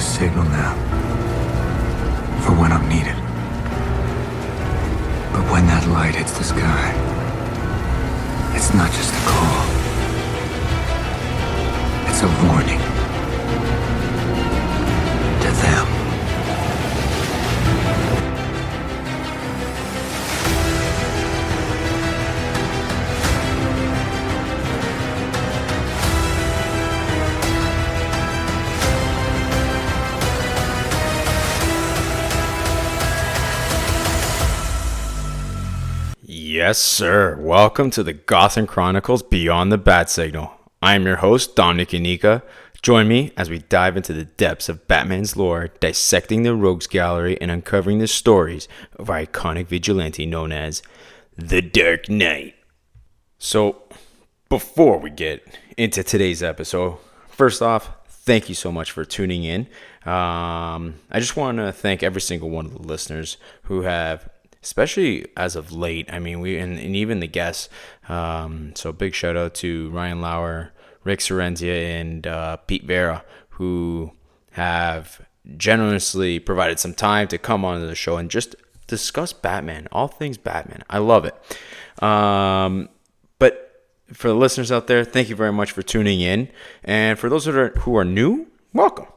signal now for when I'm needed. But when that light hits the sky, it's not just a call. It's a warning to them. Yes, sir. Welcome to the Gotham Chronicles Beyond the Bat Signal. I am your host, Dominic Unica. Join me as we dive into the depths of Batman's lore, dissecting the Rogues Gallery and uncovering the stories of our iconic vigilante known as the Dark Knight. So, before we get into today's episode, first off, thank you so much for tuning in. I just want to thank every single one of the listeners who have, especially as of late, I mean, and even the guests. So big shout out to Ryan Lauer, Rick Sorrenzia, and Pete Vera, who have generously provided some time to come onto the show and just discuss Batman, all things Batman. I love it. But for the listeners out there, thank you very much for tuning in. And for those who are new, welcome.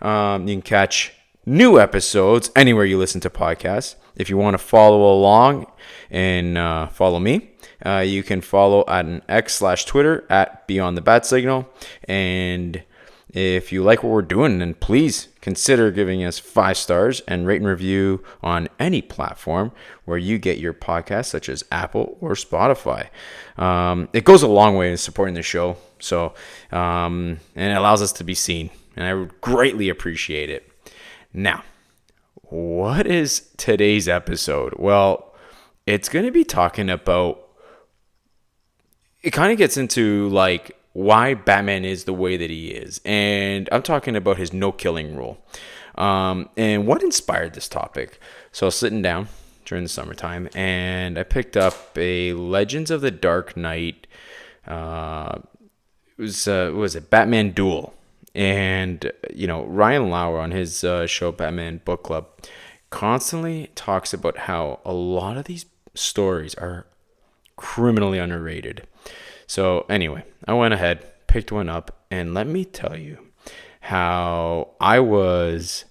You can catch new episodes anywhere you listen to podcasts. If you want to follow along and follow me, you can follow at an X/Twitter at Beyond the Bat Signal. And if you like what we're doing, then please consider giving us 5 stars and rate and review on any platform where you get your podcasts, such as Apple or Spotify. It goes a long way in supporting the show. So, and it allows us to be seen, and I would greatly appreciate it. Now, what is today's episode? Well, it's going to be talking about, it kind of gets into like why Batman is the way that he is. And I'm talking about his no killing rule. And what inspired this topic? So I was sitting down during the summertime and I picked up a Legends of the Dark Knight. It was a Batman Duel. And, you know, Ryan Lauer on his show, Batman Book Club, constantly talks about how a lot of these stories are criminally underrated. So anyway, I went ahead, picked one up, and let me tell you how it was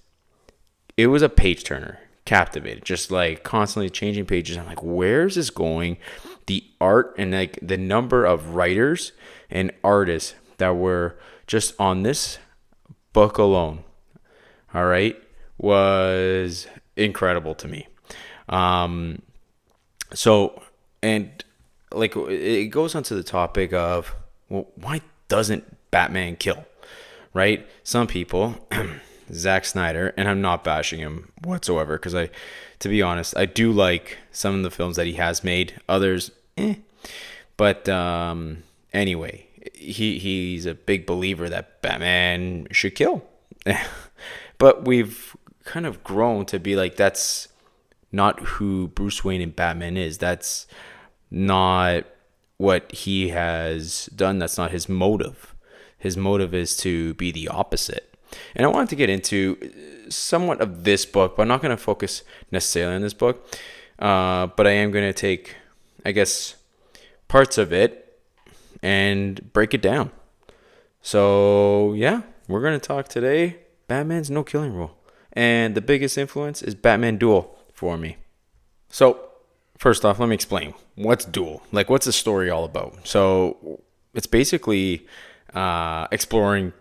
a page turner, captivated, just like constantly changing pages. I'm like, where's this going? The art and like the number of writers and artists that were just on this book alone, all right, was incredible to me. So, and like it goes onto the topic of, well, why doesn't Batman kill, right? Some people, Zack Snyder, and I'm not bashing him whatsoever, because to be honest, I do like some of the films that he has made. Others, But anyway, he's a big believer that Batman should kill. But we've kind of grown to be like, that's not who Bruce Wayne and Batman is. That's not what he has done. That's not his motive. His motive is to be the opposite. And I wanted to get into somewhat of this book, but I'm not going to focus necessarily on this book. But I am going to take, I guess, parts of it and break it down. So, yeah, we're going to talk today Batman's no killing rule. And the biggest influence is Batman Duel for me. So, first off, let me explain. What's Duel? Like, what's the story all about? So, it's basically exploring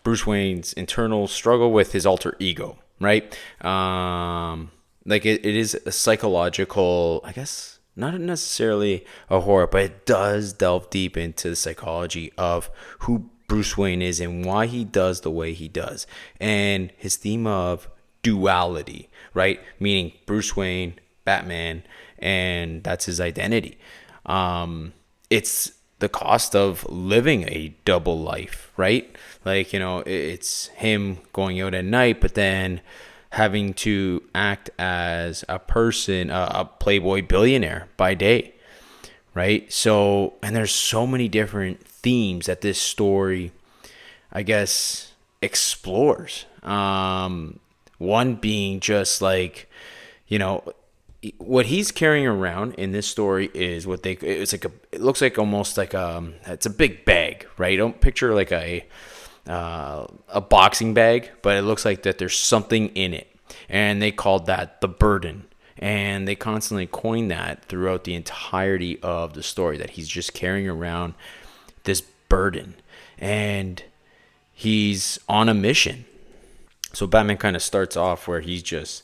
Bruce Wayne's internal struggle with his alter ego, right? Like, it is a psychological, I guess, not necessarily a horror, but it does delve deep into the psychology of who Bruce Wayne is and why he does the way he does. And his theme of duality, right? Meaning Bruce Wayne, Batman, and that's his identity. It's the cost of living a double life, right? Like, you know, it's him going out at night, but then having to act as a person, a playboy billionaire by day, right? So, and there's so many different themes that this story, I guess, explores. One being just like, you know, what he's carrying around in this story is it looks like almost like it's a big bag, right? Don't picture like a boxing bag, but it looks like that there's something in it, and they called that the burden. And they constantly coin that throughout the entirety of the story, that he's just carrying around this burden, and he's on a mission. So Batman kind of starts off where he's just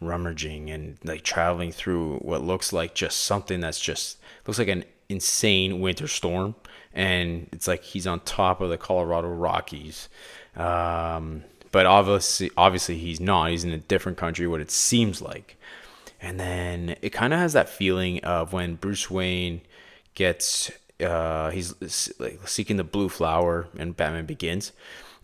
rummaging and like traveling through what looks like just something that's just looks like an insane winter storm, and it's like he's on top of the Colorado Rockies. But obviously he's not. He's in a different country, what it seems like. And then it kind of has that feeling of when Bruce Wayne gets, he's like seeking the blue flower and Batman Begins.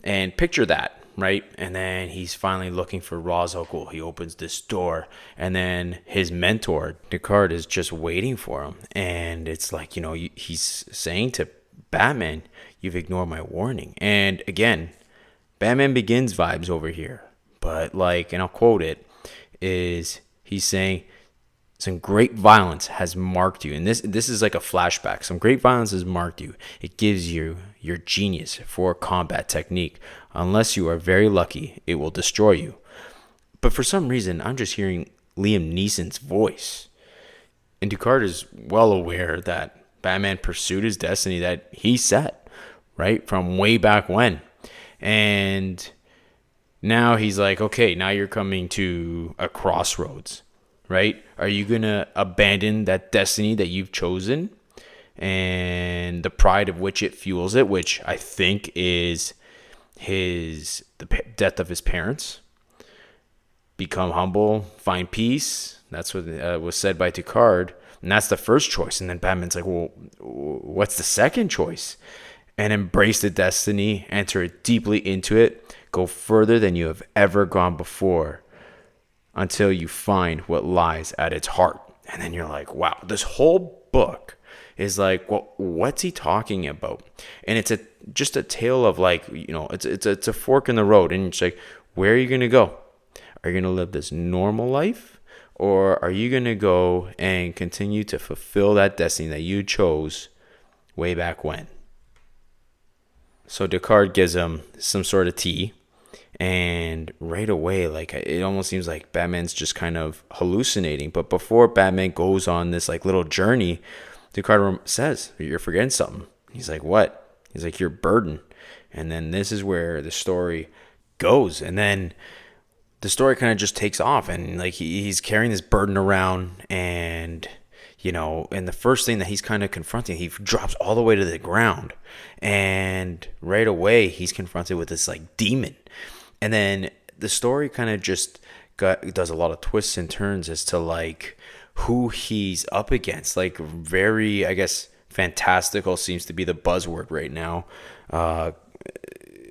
And picture that, right? And then he's finally looking for Ra's al Ghul. He opens this door, and then his mentor, Descartes, is just waiting for him. And it's like, he's saying to Batman, "You've ignored my warning." And again, Batman Begins vibes over here. But like, and I'll quote it, is he's saying, "Some great violence has marked you." And this is like a flashback. "Some great violence has marked you. It gives you your genius for combat technique. Unless you are very lucky, it will destroy you." But for some reason, I'm just hearing Liam Neeson's voice. And Descartes is well aware that Batman pursued his destiny that he set, right? From way back when. And now he's like, okay, now you're coming to a crossroads, right? Are you going to abandon that destiny that you've chosen and the pride of which it fuels it, which I think is the death of his parents? Become humble, find peace. That's what was said by Descartes. And that's the first choice. And then Batman's like, well, what's the second choice? And embrace the destiny, enter deeply into it, go further than you have ever gone before until you find what lies at its heart. And then you're like, wow, this whole book is like, well, what's he talking about? And it's just a tale of like, it's a fork in the road. And it's like, where are you going to go? Are you going to live this normal life? Or are you going to go and continue to fulfill that destiny that you chose way back when? So Descartes gives him some sort of tea, and right away, like, it almost seems like Batman's just kind of hallucinating. But before Batman goes on this like little journey, Descartes says, "You're forgetting something." He's like, "What?" He's like, "Your burden." And then this is where the story goes. And then the story kind of just takes off, and like he's carrying this burden around, and and the first thing that he's kind of confronting, he drops all the way to the ground, and right away he's confronted with this like demon. And then the story kind of just does a lot of twists and turns as to like who he's up against. Like, very, I guess, fantastical seems to be the buzzword right now.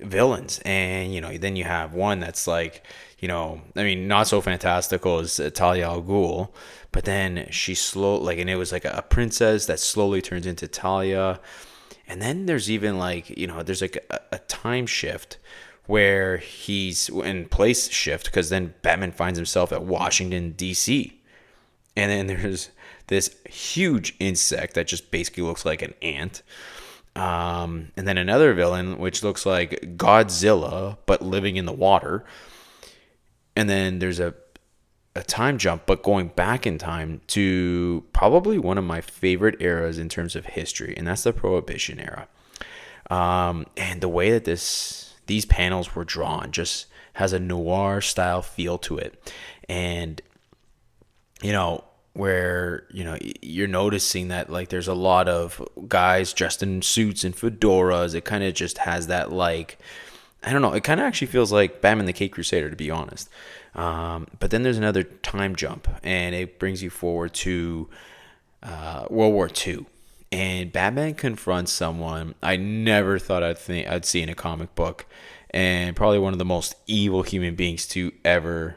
Villains. And then you have one that's like, not so fantastical as Talia al Ghul, but then she's and it was like a princess that slowly turns into Talia. And then there's even like, there's like a time shift where he's in place shift, because then Batman finds himself at Washington, D.C. And then there's this huge insect that just basically looks like an ant. And then another villain, which looks like Godzilla, but living in the water. And then there's a time jump, but going back in time to probably one of my favorite eras in terms of history, and that's the Prohibition era. And the way that these panels were drawn just has a noir style feel to it. And, where, you're noticing that like there's a lot of guys dressed in suits and fedoras. It kind of just has that like, I don't know, it kind of actually feels like Batman the Caped Crusader, to be honest. But then there's another time jump, and it brings you forward to World War II. And Batman confronts someone I never thought I'd see in a comic book, and probably one of the most evil human beings to ever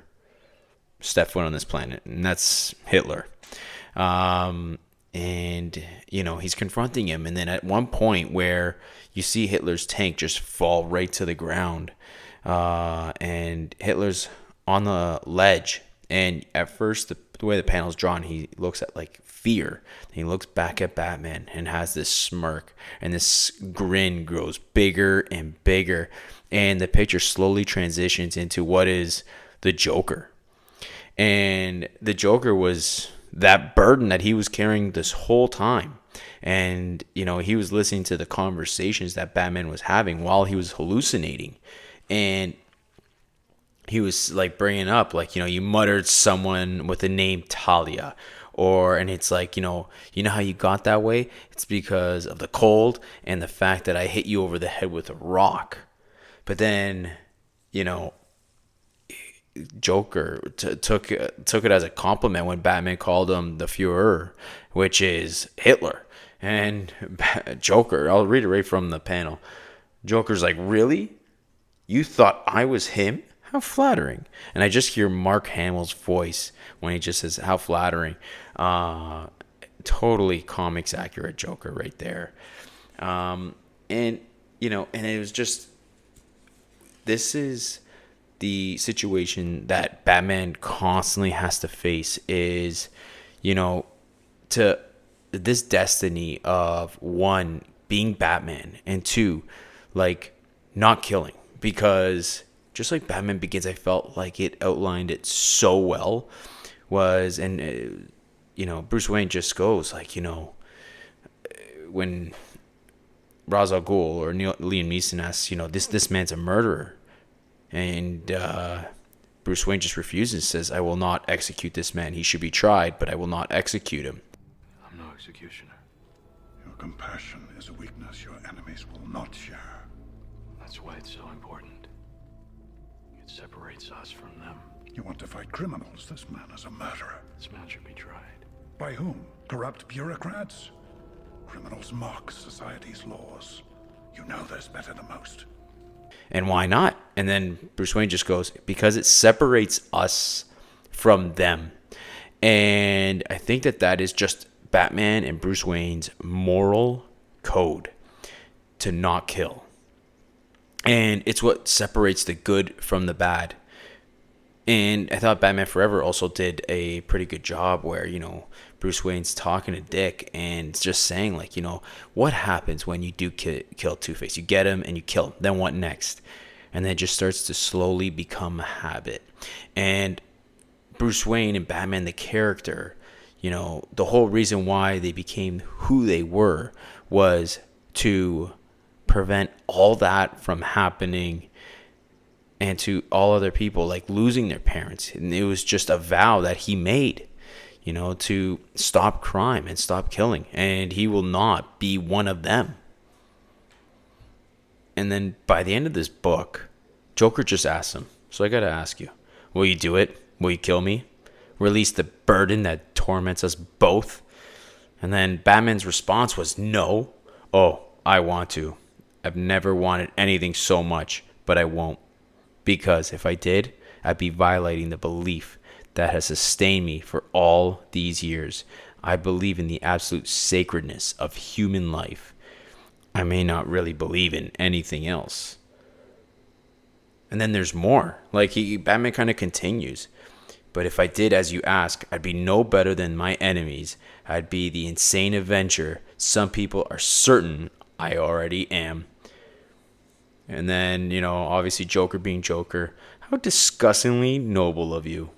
step foot on this planet, and that's Hitler. And he's confronting him, and then at one point where you see Hitler's tank just fall right to the ground, and Hitler's on the ledge. And at first, the way the panel's drawn, he looks at like fear. He looks back at Batman and has this smirk, and this grin grows bigger and bigger. And the picture slowly transitions into what is the Joker. And the Joker was that burden that he was carrying this whole time. And, he was listening to the conversations that Batman was having while he was hallucinating. And he was like bringing up, like, you muttered someone with the name Talia. And it's like, how you got that way? It's because of the cold and the fact that I hit you over the head with a rock. But then, Joker took it as a compliment when Batman called him the Führer, which is Hitler. And Joker, I'll read it right from the panel. Joker's like, really? You thought I was him? How flattering. And I just hear Mark Hamill's voice when he just says, how flattering. Totally comics accurate Joker right there. And it was just, this is the situation that Batman constantly has to face is, to this destiny of one, being Batman, and two, like, not killing. Because just like Batman Begins, I felt like it outlined it so well. Bruce Wayne just goes, like, when Ra's al Ghul or Liam Neeson asks, this man's a murderer. And Bruce Wayne just refuses, says, I will not execute this man. He should be tried, but I will not execute him. I'm no executioner. Your compassion is a weakness your enemies will not share. That's why it's so important. It separates us from them. You want to fight criminals. This man is a murderer. This man should be tried. By whom? Corrupt bureaucrats? Criminals mock society's laws. You know this better than most. And why not? And then Bruce Wayne just goes, because it separates us from them. And I think that is just Batman and Bruce Wayne's moral code to not kill. And it's what separates the good from the bad. And I thought Batman Forever also did a pretty good job where, Bruce Wayne's talking to Dick and just saying, like, what happens when you do kill Two-Face? You get him and you kill him. Then what next? And then it just starts to slowly become a habit. And Bruce Wayne and Batman, the character, the whole reason why they became who they were was to prevent all that from happening and to all other people, like losing their parents. And it was just a vow that he made, to stop crime and stop killing. And he will not be one of them. And then by the end of this book, Joker just asks him, so I got to ask you, will you do it? Will you kill me? Release the burden that torments us both? And then Batman's response was, no. Oh, I want to. I've never wanted anything so much, but I won't. Because if I did, I'd be violating the belief that has sustained me for all these years. I believe in the absolute sacredness of human life. I may not really believe in anything else. And then there's more. Like, Batman kind of continues. But if I did as you ask, I'd be no better than my enemies. I'd be the insane avenger some people are certain I already am. And then, obviously Joker being Joker. How disgustingly noble of you.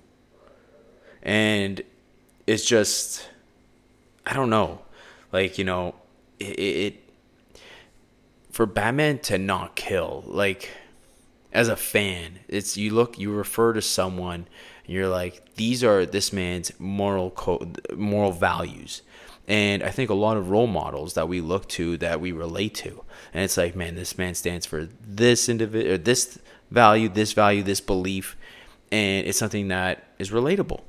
And it's just, I don't know. Like, it for Batman to not kill, like, as a fan, it's you refer to someone and you're like, these are this man's moral values. And I think a lot of role models that we look to, that we relate to, and it's like, man, this man stands for this individual, this value, this belief, and it's something that is relatable,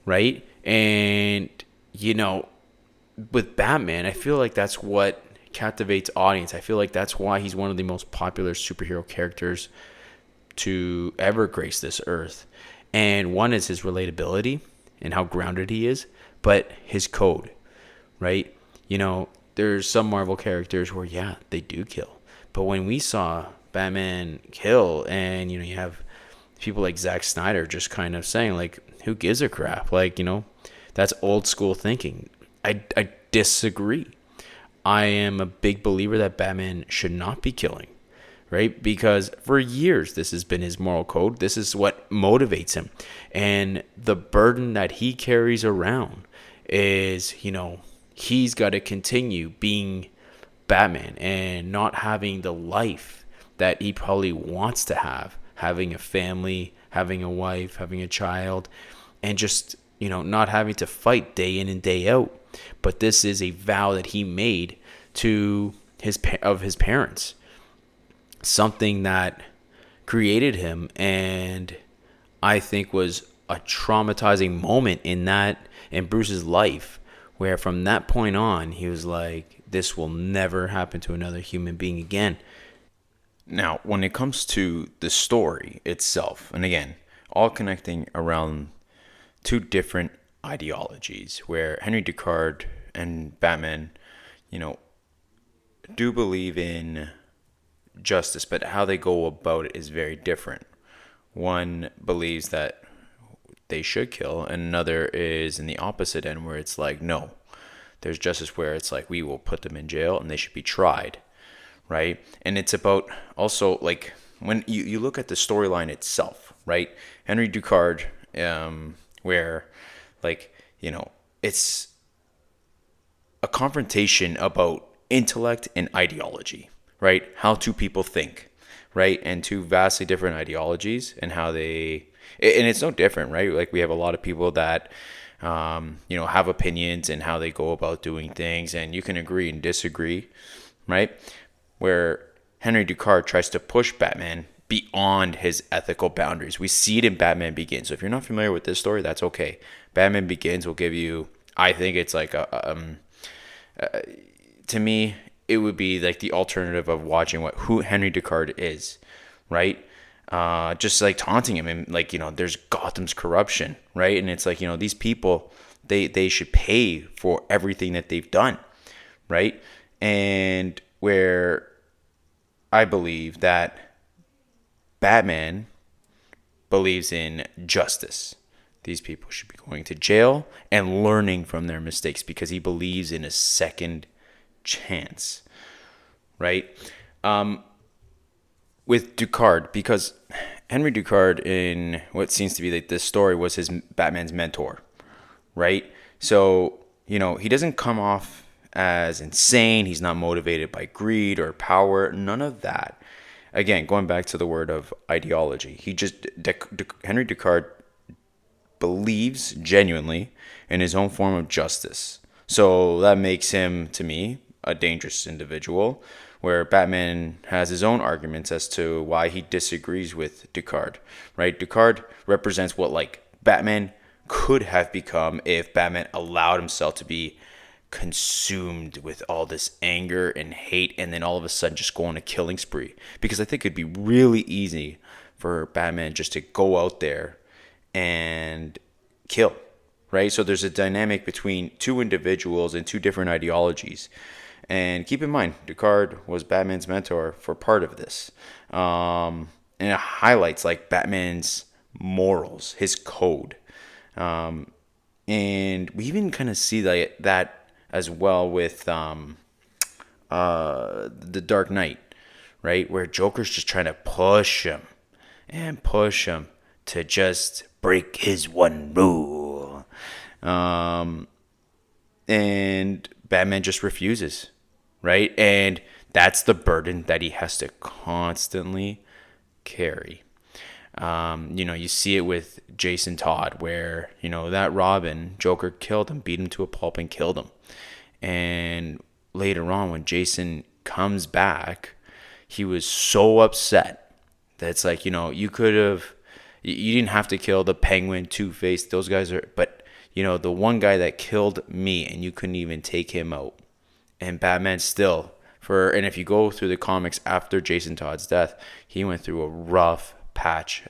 right? And with Batman, I feel like that's what captivates audience. I feel like that's why he's one of the most popular superhero characters to ever grace this earth. And one is his relatability and how grounded he is, but his code, right? There's some Marvel characters where, yeah, they do kill. But when we saw Batman kill? And, you have people like Zack Snyder just kind of saying, like, who gives a crap? Like, that's old school thinking. I disagree. I am a big believer that Batman should not be killing, right? Because for years, this has been his moral code. This is what motivates him. And the burden that he carries around is, he's got to continue being Batman and not having the life that he probably wants to have, having a family, having a wife, having a child, and just, not having to fight day in and day out. But this is a vow that he made to his parents, something that created him, and I think was a traumatizing moment in Bruce's life, where from that point on he was like, this will never happen to another human being again. Now, when it comes to the story itself, and again, all connecting around two different ideologies, where Henry Ducard and Batman, do believe in justice, but how they go about it is very different. One believes that they should kill, and another is in the opposite end, where it's like, no, there's justice, where it's like, we will put them in jail and they should be tried, right? And it's about also, like, when you look at the storyline itself, right? Henry Ducard, where, like, it's a confrontation about intellect and ideology, right? How two people think, right? And two vastly different ideologies, and how they, and it's no different, right? Like, we have a lot of people that, have opinions and how they go about doing things, and you can agree and disagree, right? Where Henry Ducard tries to push Batman beyond his ethical boundaries. We see it in Batman Begins. So if you're not familiar with this story, that's okay. Batman Begins will give you, I think it's like to me, it would be like the alternative of watching who Henry Ducard is, right? Just like taunting him, and like, there's Gotham's corruption, right? And it's like, these people, they should pay for everything that they've done, right? And where I believe that Batman believes in justice. These people should be going to jail and learning from their mistakes, because he believes in a second chance, right? With Ducard, because Henry Ducard, in what seems to be like this story, was his Batman's mentor, right? So, he doesn't come off as insane. He's not motivated by greed or power, none of that. Again, going back to the word of ideology, Henry Ducard believes genuinely in his own form of justice. So that makes him, to me, a dangerous individual, where Batman has his own arguments as to why he disagrees with Ducard, right? Ducard represents what, like, Batman could have become if Batman allowed himself to be consumed with all this anger and hate, and then all of a sudden just go on a killing spree. Because I think it'd be really easy for Batman just to go out there and kill, right? So there's a dynamic between two individuals and two different ideologies. And keep in mind, Ducard was Batman's mentor for part of this. And it highlights, like, Batman's morals, his code. And we even kind of see that as well with The Dark Knight, right? Where Joker's just trying to push him to just break his one rule. And Batman just refuses, right? And that's the burden that he has to constantly carry. You see it with Jason Todd, where, that Robin, Joker killed him, beat him to a pulp and killed him. And later on, when Jason comes back, he was so upset that it's like, you didn't have to kill the Penguin, Two-Face, those guys are, but, the one guy that killed me, and you couldn't even take him out. And Batman still, and if you go through the comics after Jason Todd's death, he went through a rough patch,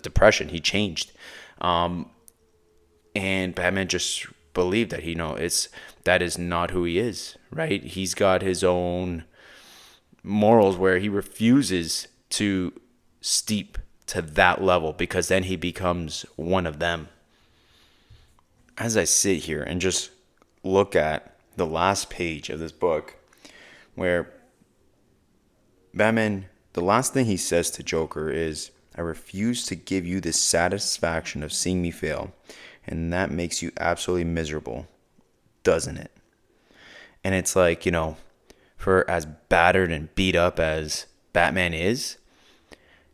depression. He changed. And Batman just believed that, that is not who he is, right? He's got his own morals where he refuses to steep to that level, because then he becomes one of them. As I sit here and just look at the last page of this book, where Batman, the last thing he says to Joker is, I refuse to give you the satisfaction of seeing me fail, and that makes you absolutely miserable, doesn't it? And it's like, for as battered and beat up as Batman is,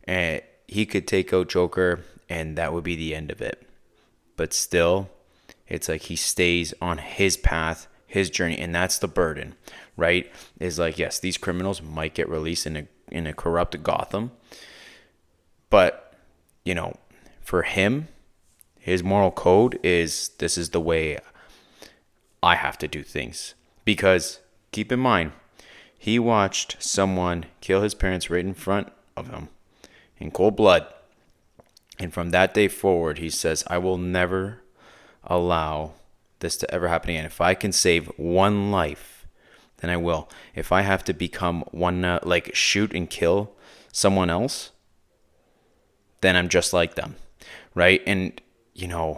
and he could take out Joker and that would be the end of it. But still, it's like he stays on his path, his journey, and that's the burden, right? Is like, yes, these criminals might get released in a corrupt Gotham, but for him, his moral code is, this is the way I have to do things. Because keep in mind, he watched someone kill his parents right in front of him in cold blood, and from that day forward, he says, I will never allow this to ever happen again. If I can save one life, then I will. If I have to become one, shoot and kill someone else, then I'm just like them, right? And, I'm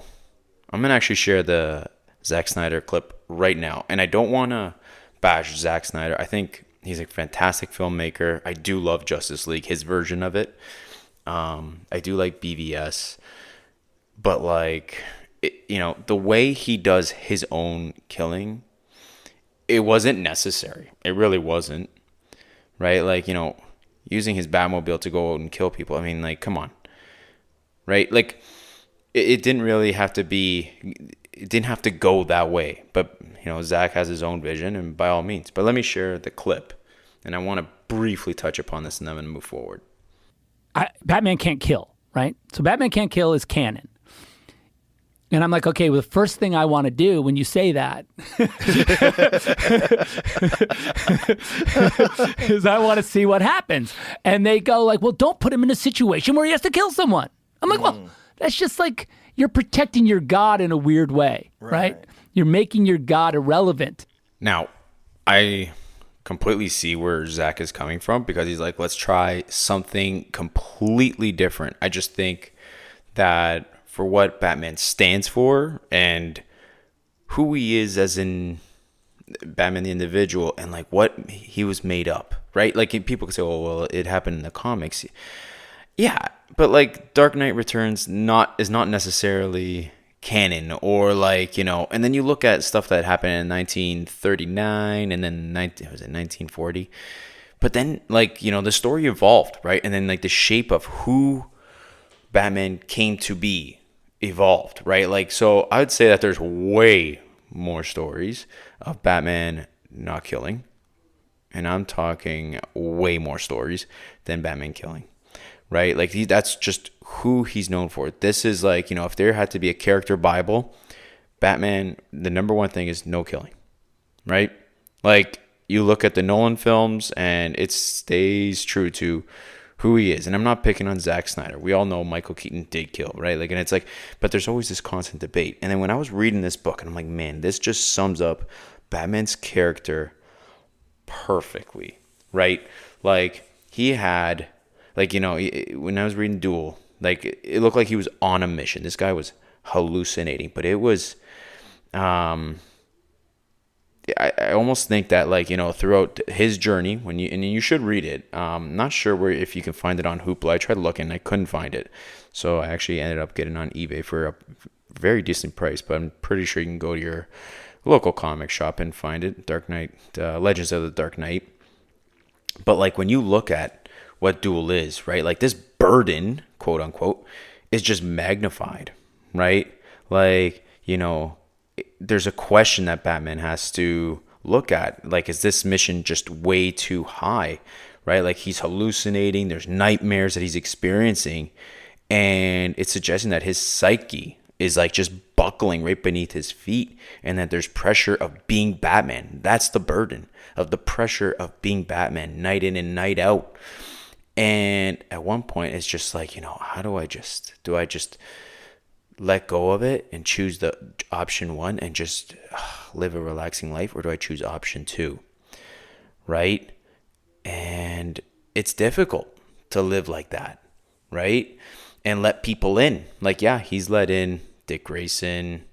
going to actually share the Zack Snyder clip right now. And I don't want to bash Zack Snyder. I think he's a fantastic filmmaker. I do love Justice League, his version of it. I do like BVS. But, the way he does his own killing, it wasn't necessary. It really wasn't, right? Using his Batmobile to go out and kill people. I mean, come on, right? It didn't really have to be, it didn't have to go that way. But, Zach has his own vision, and by all means. But let me share the clip, and I want to briefly touch upon this, and then I'm going to move forward. Batman can't kill, right? So Batman can't kill is canon. And I'm like, okay, well, the first thing I want to do when you say that is I want to see what happens. And they go well, don't put him in a situation where he has to kill someone. I'm like, well, that's just you're protecting your God in a weird way, right? You're making your God irrelevant. Now, I completely see where Zach is coming from, because he's like, let's try something completely different. I just think that for what Batman stands for and who he is as in Batman the individual, and what he was made up, right? People could say, oh, well, it happened in the comics. Yeah, but Dark Knight Returns is not necessarily canon, or and then you look at stuff that happened in 1939 and then 1940. But then the story evolved, right? And then the shape of who Batman came to be evolved, right? So I would say that there's way more stories of Batman not killing, and I'm talking way more stories than Batman killing, right? That's just who he's known for. This is if there had to be a character Bible, Batman, the number one thing is no killing, right? You look at the Nolan films and it stays true to who he is. And I'm not picking on Zack Snyder. We all know Michael Keaton did kill, right? And it's but there's always this constant debate. And then when I was reading this book, and I'm like, man, this just sums up Batman's perfectly, right? He had, when I was reading Duel, it looked like he was on a mission. This guy was hallucinating, but it was, I almost think that throughout his journey, and you should read it. Not sure if you can find it on Hoopla. I tried looking and I couldn't find it, so I actually ended up getting it on eBay for a very decent price. But I'm pretty sure you can go to your local comic shop and find it. Dark Knight, Legends of the Dark Knight. But when you look at what Duel is, right? This burden, quote unquote, is just magnified, right? There's a question that Batman has to look at. Is this mission just way too high, right? He's hallucinating. There's nightmares that he's experiencing. And it's suggesting that his psyche is just buckling right beneath his feet. And that there's pressure of being Batman. That's the burden of the pressure of being Batman night in and night out. And at one point, it's just how do I just let go of it and choose the option one and just live a relaxing life, or do I choose option two, right? And it's difficult to live like that, right? And let people in. Like, yeah, he's let in Dick Grayson.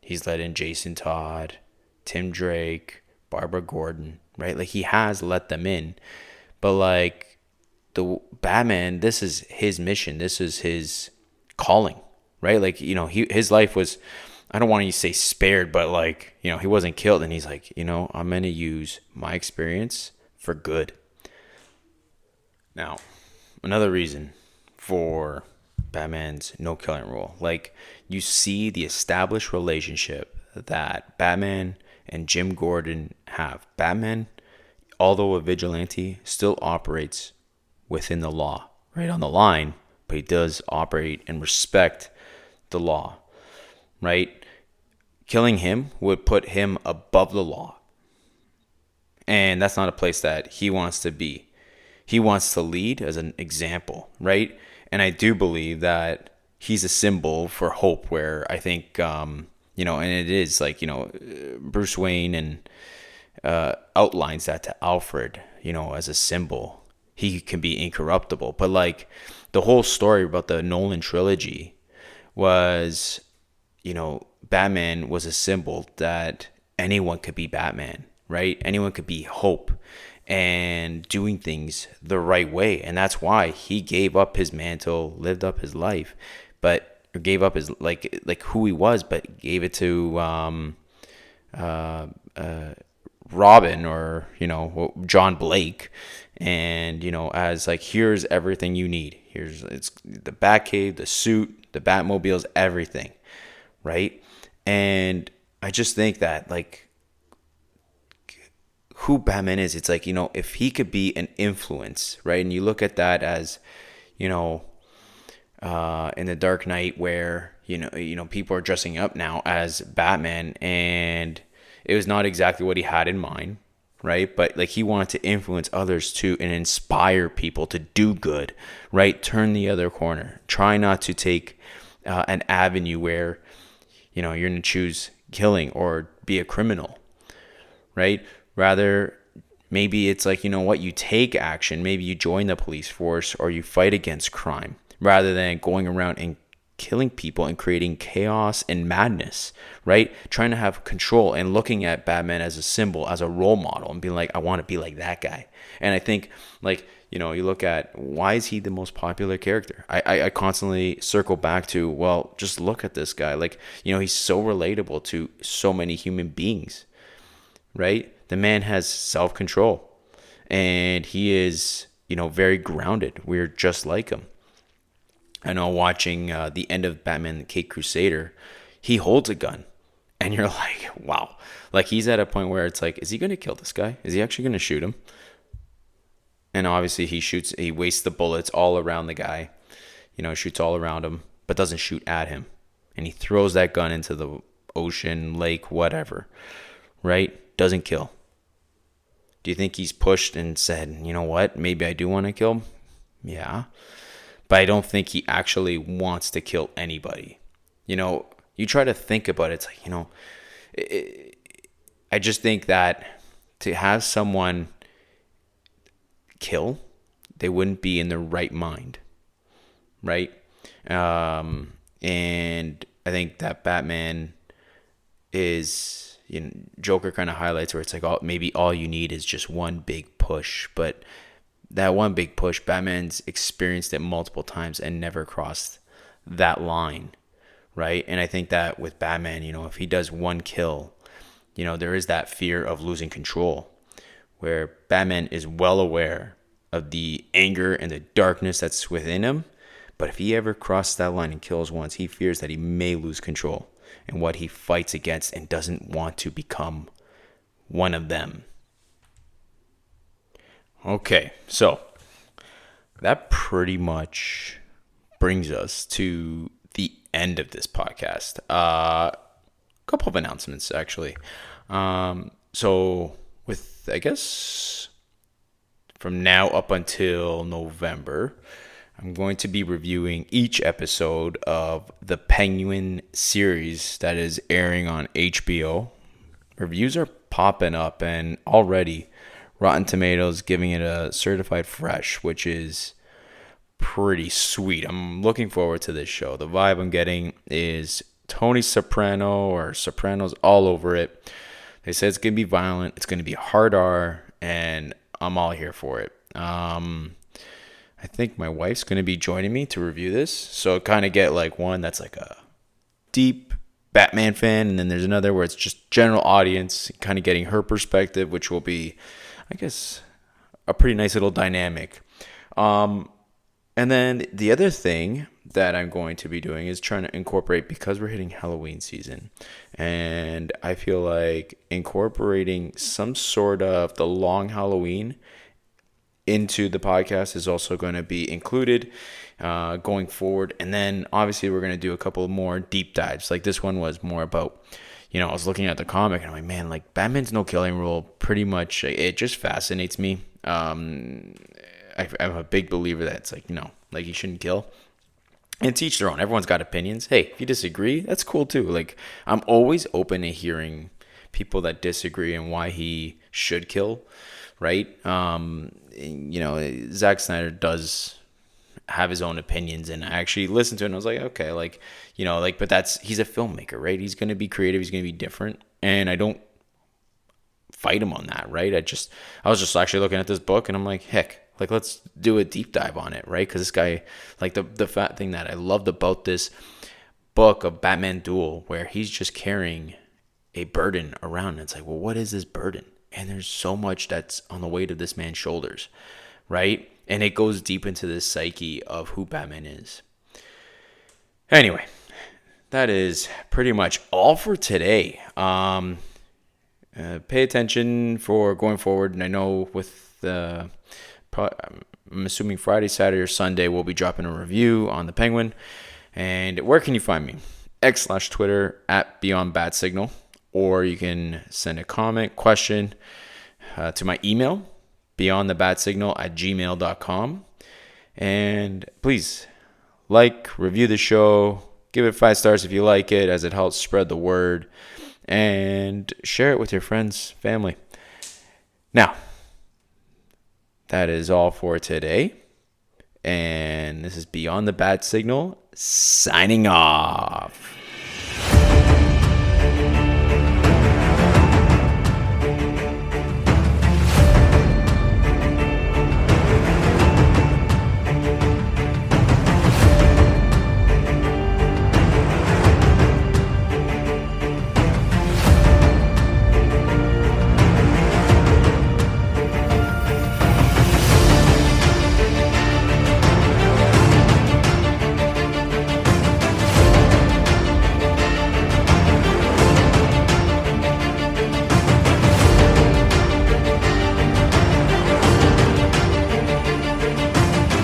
He's let in Jason Todd, Tim Drake, Barbara Gordon, right? Like, he has let them in. But, like, the Batman, this is his mission. This is his calling, right? Like, you know, his life was, I don't want to say spared, but, like, you know, he wasn't killed. And he's like, you know, I'm going to use my experience for good. Now, another reason for Batman's no killing rule, like, you see the established relationship that Batman and Jim Gordon have. Batman, although a vigilante, still operates within the law, right on the line, but he does operate and respect the law, right? Killing him would put him above the law. And that's not a place that he wants to be. He wants to lead as an example, right? And I do believe that he's a symbol for hope, where I think, you know, and it is like, you know, Bruce Wayne and outlines that to Alfred, you know, as a symbol. He can be incorruptible. But, like, the whole story about the Nolan trilogy was, you know, Batman was a symbol that anyone could be Batman, right? Anyone could be hope and doing things the right way. And that's why he gave up his mantle, lived up his life, but gave up his like who he was, but gave it to Robin, or, you know, John Blake. And, you know, as like, here's everything you need. It's the Batcave, the suit, the Batmobiles, everything, right? And I just think that, like, who Batman is, it's like, you know, if he could be an influence, right? And you look at that as, you know, in the Dark Knight, where, you know, people are dressing up now as Batman, and it was not exactly what he had in mind, right? But, like, he wanted to influence others too, and inspire people to do good, right? Turn the other corner. Try not to take an avenue where, you know, you're going to choose killing or be a criminal, right? Rather, maybe it's like, you know what, you take action. Maybe you join the police force, or you fight against crime, rather than going around and killing people and creating chaos and madness, right? Trying to have control, and looking at Batman as a symbol, as a role model, and being like, I want to be like that guy. And I think, like, you know, you look at, why is he the most popular character? I constantly circle back to, well, just look at this guy. Like, you know, he's so relatable to so many human beings, right? The man has self-control, and he is, you know, very grounded. We're just like him. I know, watching the end of Batman the Caped Crusader, he holds a gun, and you're like, wow. Like, he's at a point where it's like, is he going to kill this guy? Is he actually going to shoot him? And obviously he wastes the bullets all around the guy, you know, shoots all around him, but doesn't shoot at him. And he throws that gun into the ocean, lake, whatever, right? Doesn't kill. Do you think he's pushed and said, you know what, maybe I do want to kill him? Yeah. But I don't think he actually wants to kill anybody. You know, you try to think about it, it's like, you know, I just think that to have someone kill, they wouldn't be in their right mind, right? And I think that Batman is, you know, Joker kind of highlights where it's like, maybe all you need is just one big push. But that one big push, Batman's experienced it multiple times and never crossed that line, right? And I think that with Batman, you know, if he does one kill, you know, there is that fear of losing control, where Batman is well aware of the anger and the darkness that's within him. But if he ever crosses that line and kills once, he fears that he may lose control in what he fights against, and doesn't want to become one of them. Okay, so that pretty much brings us to the end of this podcast. A couple of announcements, actually. So with, I guess, from now up until November, I'm going to be reviewing each episode of the Penguin series that is airing on HBO. Reviews are popping up, and already Rotten Tomatoes giving it a certified fresh, which is pretty sweet. I'm looking forward to this show. The vibe I'm getting is Tony Soprano or Sopranos all over it. They said it's going to be violent. It's going to be hard R, and I'm all here for it. I think my wife's going to be joining me to review this. So kind of get like one that's like a deep Batman fan, and then there's another where it's just general audience, kind of getting her perspective, which will be, I guess, a pretty nice little dynamic. And then the other thing that I'm going to be doing is trying to incorporate, because we're hitting Halloween season, and I feel like incorporating some sort of the long Halloween into the podcast is also going to be included going forward. And then obviously we're going to do a couple more deep dives. Like this one was more about, I was looking at the comic and I'm like, man, like Batman's no killing rule, pretty much, it just fascinates me. I'm a big believer that it's like, like you shouldn't kill. And to each their own. Everyone's got opinions. Hey, if you disagree, that's cool too. Like, I'm always open to hearing people that disagree and why he should kill, right? Zack Snyder does have his own opinions, and I actually listened to it and I was like, okay, but he's a filmmaker, right? He's going to be creative. He's going to be different. And I don't fight him on that, right? I was just actually looking at this book and I'm like, heck, like, let's do a deep dive on it, right? Because this guy, like the fat thing that I loved about this book of Batman Duel, where he's just carrying a burden around. And it's like, well, what is this burden? And there's so much that's on the weight of this man's shoulders, right? And it goes deep into the psyche of who Batman is. Anyway, that is pretty much all for today. Pay attention for going forward. And I know with I'm assuming Friday, Saturday, or Sunday, we'll be dropping a review on the Penguin. And where can you find me? X/Twitter @BeyondBatSignal. Or you can send a comment, question to my email, beyondthebatsignal@gmail.com. And please review the show, give it 5 stars if you like it, as it helps spread the word, and share it with your friends, family. Now, that is all for today. And this is Beyond the Bat Signal, signing off.